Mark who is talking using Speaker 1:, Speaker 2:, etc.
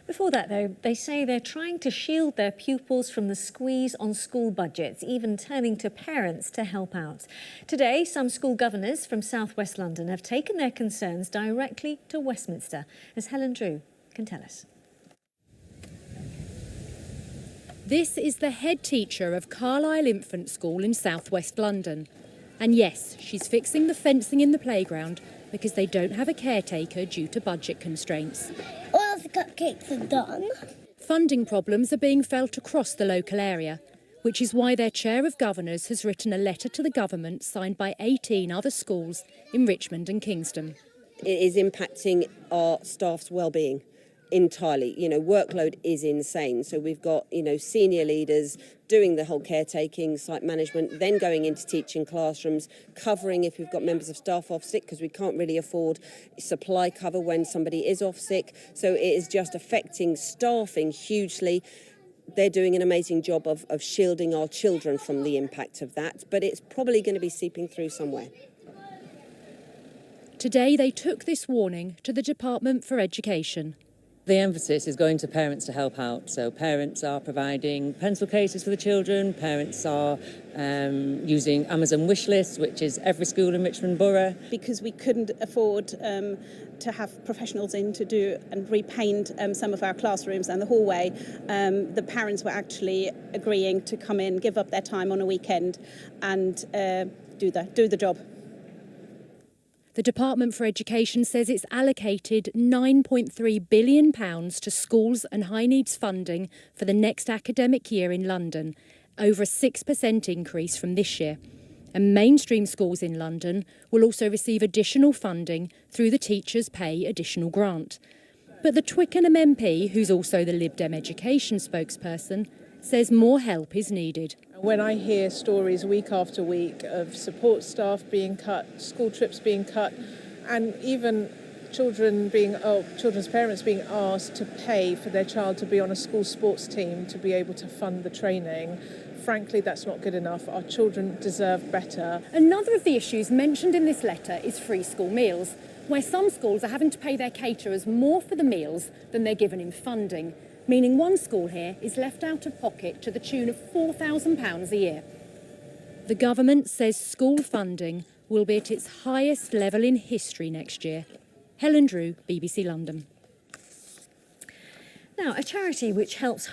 Speaker 1: Before that, though, they say they're trying to shield their pupils from the squeeze on school budgets, even turning to parents to help out. Today, some school governors from South West London have taken their concerns directly to Westminster, as Helen Drew can tell us.
Speaker 2: This is the head teacher of Carlisle Infant School in South West London. And yes, she's fixing the fencing in the playground because they don't have a caretaker due to budget constraints.
Speaker 3: All the cupcakes are done.
Speaker 2: Funding problems are being felt across the local area, which is why their chair of governors has written a letter to the government signed by 18 other schools in Richmond and Kingston.
Speaker 4: It is impacting our staff's well-being entirely. Workload is insane. So we've got, senior leaders doing the whole caretaking, site management, then going into teaching classrooms, covering if we've got members of staff off sick, because we can't really afford supply cover when somebody is off sick. So it is just affecting staffing hugely. They're doing an amazing job of shielding our children from the impact of that, but it's probably going to be seeping through somewhere.
Speaker 2: Today they took this warning to the Department for Education.
Speaker 5: The emphasis is going to parents to help out. So parents are providing pencil cases for the children, parents are using Amazon wish lists, which is every school in Richmond Borough.
Speaker 6: Because we couldn't afford to have professionals in to do and repaint some of our classrooms and the hallway, the parents were actually agreeing to come in, give up their time on a weekend and do the job.
Speaker 2: The Department for Education says it's allocated £9.3 billion to schools and high needs funding for the next academic year in London, over a 6% increase from this year. And mainstream schools in London will also receive additional funding through the Teachers Pay Additional Grant. But the Twickenham MP, who's also the Lib Dem education spokesperson, says more help is needed.
Speaker 7: When I hear stories week after week of support staff being cut, school trips being cut, and even children's parents being asked to pay for their child to be on a school sports team to be able to fund the training, frankly, that's not good enough. Our children deserve better.
Speaker 2: Another of the issues mentioned in this letter is free school meals, where some schools are having to pay their caterers more for the meals than they're given in funding, meaning one school here is left out of pocket to the tune of £4,000 a year. The government says school funding will be at its highest level in history next year. Helen Drew, BBC London.
Speaker 1: Now, a charity which helps